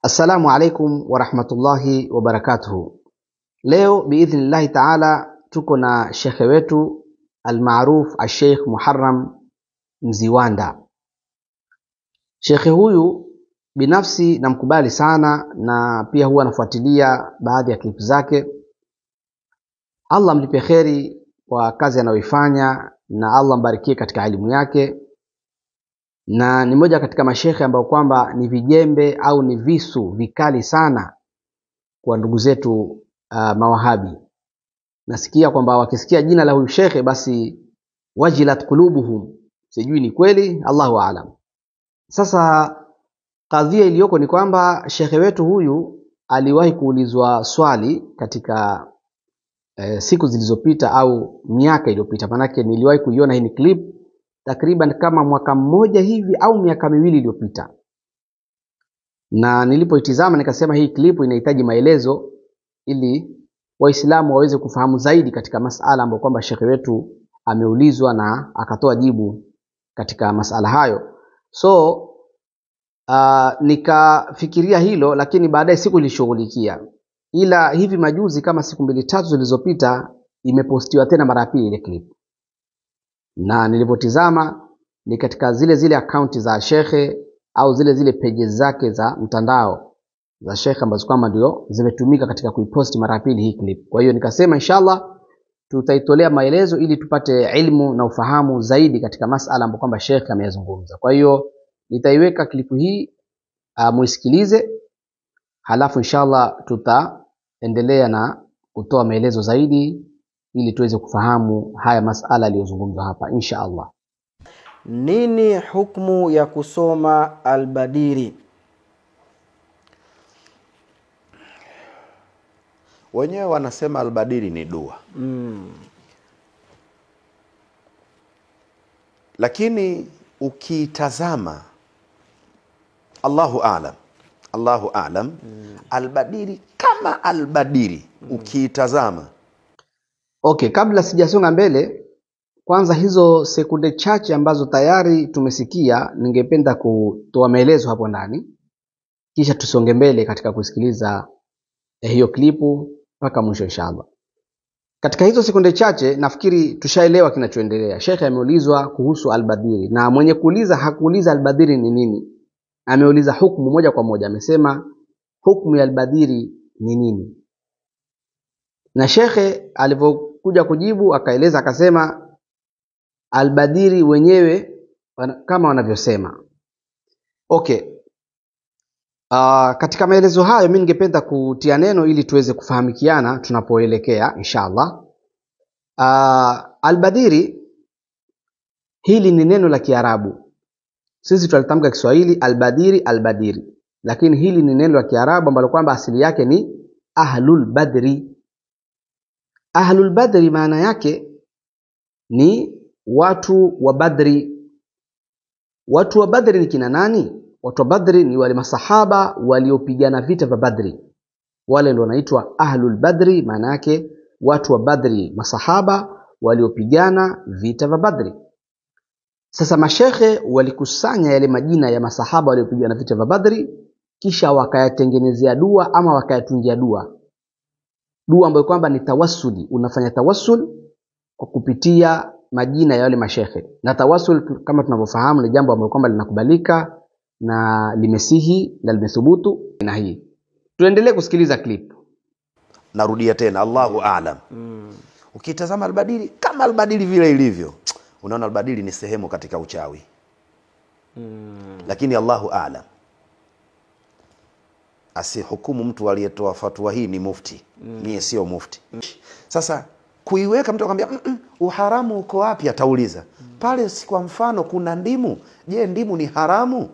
Assalamu alaikum wa rahmatullahi wa barakatuhu. Leo biidhnillahi ta'ala tuko na shekhe wetu almaruf al-Sheikh Muharram Mziwanda. Shekhe huyu binafsi namkubali sana na pia huwa nafuatilia baadhi ya clip zake. Allah mlipe kheri kwa kazi anayoifanya na Allah mbarikie katika elimu yake. Na ni moja katika mashekhe ambao kwamba ni vijembe au ni visu vikali sana kwa ndugu zetu mawahabi. Nasikia kwamba wakisikia jina la huyu shekhe basi wajilat qulubuhum, sijui ni kweli, Allahu aalam. Sasa kadhia iliyoko ni kwamba shekhe wetu huyu aliwahi kuulizwa swali katika siku zilizopita au miaka iliyopita, manake niliwahi kuiona hii ni clip takriban kama mwaka mmoja hivi au miaka miwili iliyopita, na nilipoitizama nikasema hii clip inahitaji maelezo ili waislamu waweze kufahamu zaidi katika masala ambayo kwamba shekhe wetu ameulizwa na akatoa jibu katika masala hayo. So nikafikiria hilo, lakini baadaye siku nilishughulikia, ila hivi majuzi kama siku 2-3 zilizopita imepostiwa tena mara ya pili ile clip, na nilipotizama ni katika zile akaunti za shekhe au zile pages zake za mtandao za shekhe ambazo kwamba ndio zimetumika katika kuiposti mara pili hii clip. Kwa hiyo nikasema inshallah tutaitolea maelezo ili tupate ilmu na ufahamu zaidi katika masala ambayo kwamba shekhe ameyazungumza. Kwa hiyo nitaiweka clip hii muisikilize, halafu inshallah tutaendelea na kutoa maelezo zaidi ili tuweze kufahamu haya masala aliyozungumza hapa inshallah. Nini hukumu ya kusoma Al-Badiri? Wenyewe wanasema Al-Badiri ni dua. Lakini ukitazama Allahu a'lam, Al-Badiri kama Al-Badiri ukitazama. Okay, kabla sijasonga mbele, kwanza hizo sekunde chache ambazo tayari tumesikia ningependa kutoa maelezo hapo ndani, kisha tusonge mbele katika kusikiliza hiyo klipu mpaka mwisho inshallah. Katika hizo sekunde chache nafikiri tushaelewa kinachoendelea. Shekhe ameulizwa kuhusu Al-Badiri, na mwenye kuuliza hakuuliza Al-Badiri ni nini, ameuliza hukumu moja kwa moja. Amesema hukumu ya Al-Badiri ni nini, na shekhe alipokuja kujibu akaeleza akasema Al-Badiri wenyewe kama wanavyosema. Okay, katika maelezo hayo mimi ningependa kutia neno ili tuweze kufahamikiana tunapoelekea inshallah. Al-Badiri hili ni neno la Kiarabu, sisi tunalitamka Kiswahili Al-Badiri Al-Badiri, lakini hili ni neno la Kiarabu ambalo kwamba asili yake ni Ahlul Badri. Ahlul Badri maana yake ni watu wa Badri. Watu wa Badri ni kina nani? Watu wa Badri ni wale masahaba waliopigana vita vya Badri, wale ndio wanaitwa Ahlul Badri. Maana yake watu wa Badri, masahaba waliopigana vita vya Badri. Sasa mashekhe walikusanya yale majina ya masahaba waliopigana vita vya Badri, kisha wakayatengenezea dua ama wakayatungia dua ambayo kwamba ni tawassuli. Unafanya tawassul kwa kupitia majina ya wale mashekhe, na tawassul kama tunavyofahamu ni jambo ambalo kwamba linakubalika na limesihi na limethubutu. Na hii tuendelee kusikiliza clip. Narudia tena, Allahu a'lam. Ukitazama Al-Badiri kama Al-Badiri vile ilivyo, unaona Al-Badiri ni sehemu katika uchawi. Lakini Allahu a'lam. Asihukumu mtu aliyetoa fatwa hii ni mufti. Mie sio mufti. Sasa kuiweka mtu akamwambia uharamu uko wapi, atauliza. Pale si kwa mfano kuna ndimu, je ndimu ni haramu?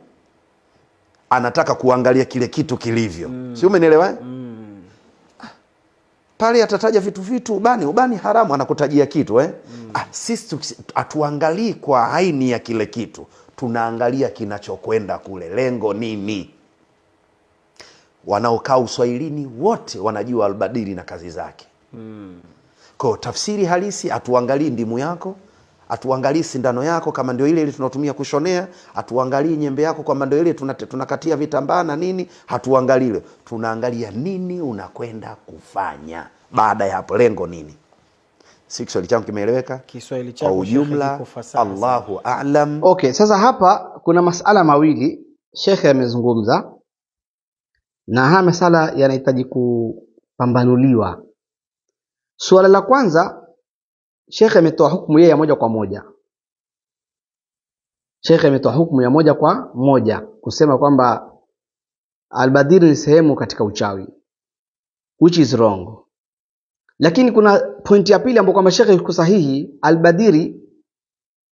Anataka kuangalia kile kitu kilivyo. Si umenielewa? Pale atataja vitu ubani haramu, anakutajia kitu sisi atuangalii kwa aini ya kile kitu, tunaangalia kinachokwenda kule, lengo nini. Wanaokaa Uswahilini wote wanajua Al-Badiri na kazi zake. Kwa tafsiri halisi atuangalii ndimu yako, Atuangalii sindano yako kama ndio ile tunatumia kushonea, atuangalii nyembe yako kama ndio ile tunakatia vitambaa na nini, hatuangalii. Tunaangalia nini unakwenda kufanya baada ya hapo, lengo nini. Si Kiswahili changu kimeeleweka? Kiswahili chako kwa ujumla, Allahu a'lam. Okay, sasa hapa kuna masala mawili shekhe amezungumza, na haya masala yanahitaji kupambanuliwa. Suala la kwanza, shekhe ametoa hukumu yeye moja kwa moja. Shekhe ametoa hukumu ya moja kwa moja kusema kwamba albadiri ni sehemu katika uchawi, which is wrong. Lakini kuna pointi ya pili ambapo kwamba shekhe yuko sahihi. Albadiri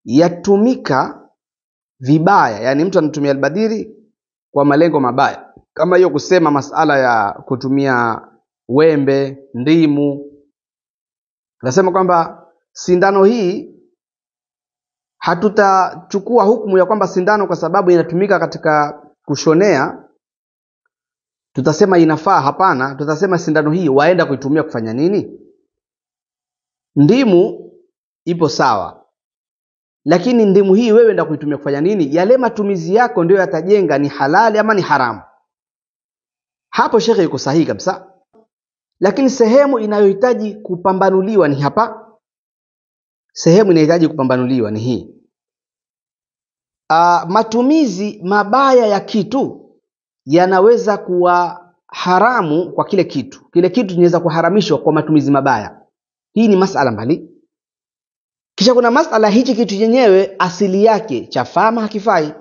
yatumika vibaya, yani mtu anatumia albadiri kwa malengo mabaya, kama hiyo kusema masala ya kutumia wembe, ndimu. Nasema kwamba sindano hii hatutachukua hukumu ya kwamba sindano kwa sababu inatumika katika kushonea tutasema inafaa. Hapana, tutasema sindano hii waenda kuitumia kufanya nini? Ndimu ipo sawa, lakini ndimu hii wewe enda kuitumia kufanya nini? Yale matumizi yako ndio yatajenga ni halali ama ni haramu. Hapo shekhe yuko sahihi kabisa. Lakini sehemu inayohitaji kupambanuliwa ni hapa. Sehemu inayohitaji kupambanuliwa ni hii. Matumizi mabaya ya kitu yanaweza kuwa haramu kwa kile kitu. Kile kitu kinaweza kuharamishwa kwa matumizi mabaya. Hii ni masala mbali. Kisha kuna masala hichi kitu chenyewe asili yake chafaa ama hakifai.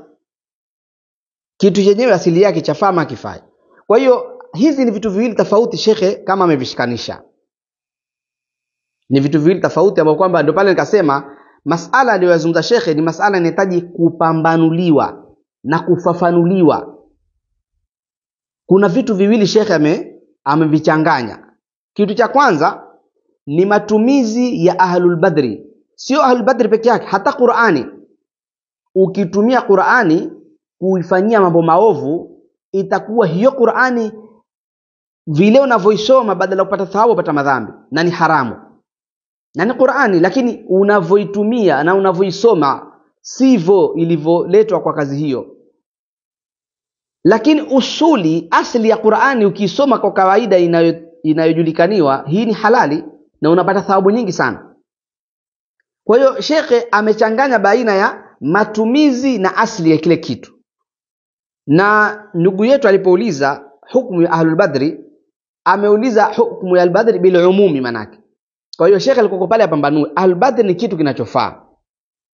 Kitu chenyewe asili yake chafaa ama hakifai. Kwa hiyo hizi ni vitu viwili tofauti shekhe kama amevishikanisha. Ni vitu viwili tofauti ambao kwamba ndio pale nikasema masala aliyozungumza shekhe ni masala yanahitaji kupambanuliwa na kufafanuliwa. Kuna vitu viwili shekhe amevichanganya. Kitu cha kwanza ni matumizi ya ahlul badri. Sio ahlul badri peke yake, hata Qur'ani. Ukitumia Qur'ani kuifanyia mambo maovu, itakuwa hiyo Qur'ani vile unavyoisoma badala kupata thawabu upata madhambi, na ni haramu. Na ni Qur'ani, lakini unavyoitumia na unavyoisoma sivyo ilivyoletwa kwa kazi hiyo. Lakini usuli asili ya Qur'ani ukisoma kwa kawaida inayojulikaniwa, hii ni halali na unapata thawabu nyingi sana. Kwa hiyo shekhe amechanganya baina ya matumizi na asili ya kile kitu. Na ndugu yetu alipouliza hukumu ya ahlul badri, ameuliza hukumu ya albadri bil umumi manake. Kwa hiyo shekhe alikuwa pale apambanue ahlul badri ni kitu kinachofaa,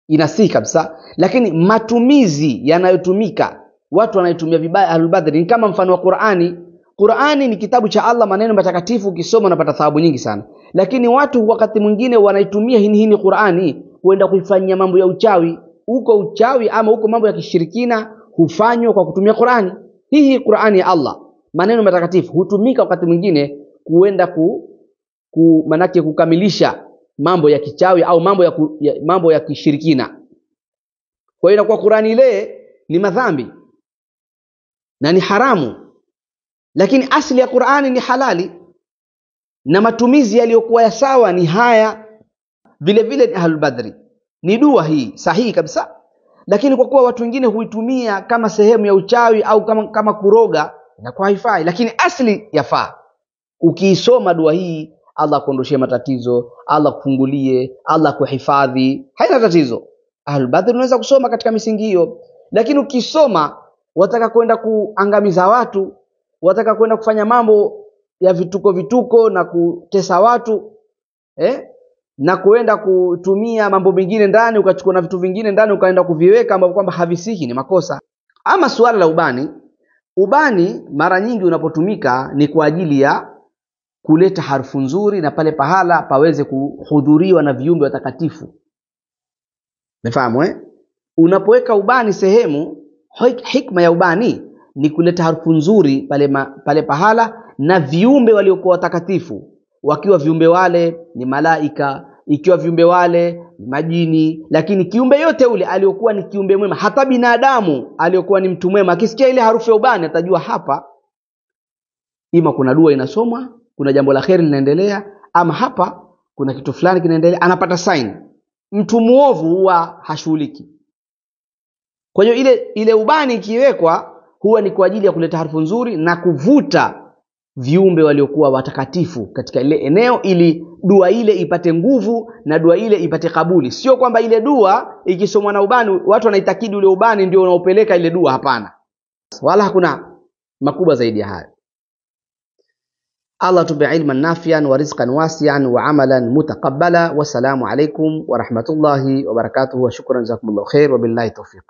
inasihi kabisa, lakini matumizi yanayotumika, watu wanaitumia vibaya ahlul badri ni kama mfano wa Qur'ani. Qur'ani ni kitabu cha Allah, maneno matakatifu, ukisoma unapata thawabu nyingi sana. Lakini watu wakati mwingine wanaitumia hini Qur'ani kwenda kuifanyia mambo ya uchawi. Huko uchawi ama huko mambo ya kishirikina hufanywa kwa kutumia Qur'ani. Hii Qur'ani ya Allah, maneno matakatifu, hutumika wakati mwingine kuenda manake kukamilisha mambo ya kichawi au mambo ya kishirikina. Kwa hiyo inakuwa Qur'ani ile ni madhambi na ni haramu, lakini asili ya Qur'ani ni halali na matumizi yaliyokuwa ya sawa ni haya. Vile vile ni ahlul badri, ni dua hii sahihi kabisa, lakini kwa kuwa watu wengine huitumia kama sehemu ya uchawi au kama kuroga, inakuwa haifai. Lakini asili yafaa. Ukiisoma dua hii, Allah kuondoshie matatizo, Allah kufungulie, Allah kuhifadhi, haina tatizo. Ahlul badri unaweza kusoma katika misingi hiyo. Lakini ukisoma wataka kwenda kuangamiza watu, wataka kwenda kufanya mambo ya vituko na kutesa watu, na kuenda kutumia mambo mengine ndani, ukachukua na vitu vingine ndani ukaenda kuviweka ambavyo kwamba havisihi, ni makosa. Ama suala la ubani mara nyingi unapotumika ni kwa ajili ya kuleta harufu nzuri na pale pahala paweze kuhudhuriwa na viumbe watakatifu. Umefahamu Unapoweka ubani sehemu, hikma ya ubani ni kuleta harufu nzuri pale pahala na viumbe waliokuwa watakatifu. Wakiwa viumbe wale ni malaika, ikiwa viumbe wale ni majini, lakini kiumbe yote ule aliyokuwa ni kiumbe mwema, hata binadamu aliyokuwa ni mtu mwema, akisikia ile harufu ya ubani atajua hapa ima kuna dua inasomwa, kuna jambo la kheri linaendelea, ama hapa kuna kitu fulani kinaendelea, anapata sign. mtu muovu huwa hashughuliki. Kwa hiyo ile ubani ikiwekwa huwa ni kwa ajili ya kuleta harufu nzuri na kuvuta viumbe waliokuwa watakatifu katika ile eneo, ili dua ile ipate nguvu na dua ile ipate kabuli. Sio kwamba ile dua ikisomwa na ubani watu wanaitakidi ule ubani ndio unaopeleka ile dua, hapana. Wala hakuna makubwa zaidi ya hayo. Allah tupe ilman nafian wa rizqan wasi'an wa amalan mutaqabbala. Wassalamu alaykum wa rahmatullahi wa barakatuh wa shukran, jazakumullahu khair wa billahi tawfiq.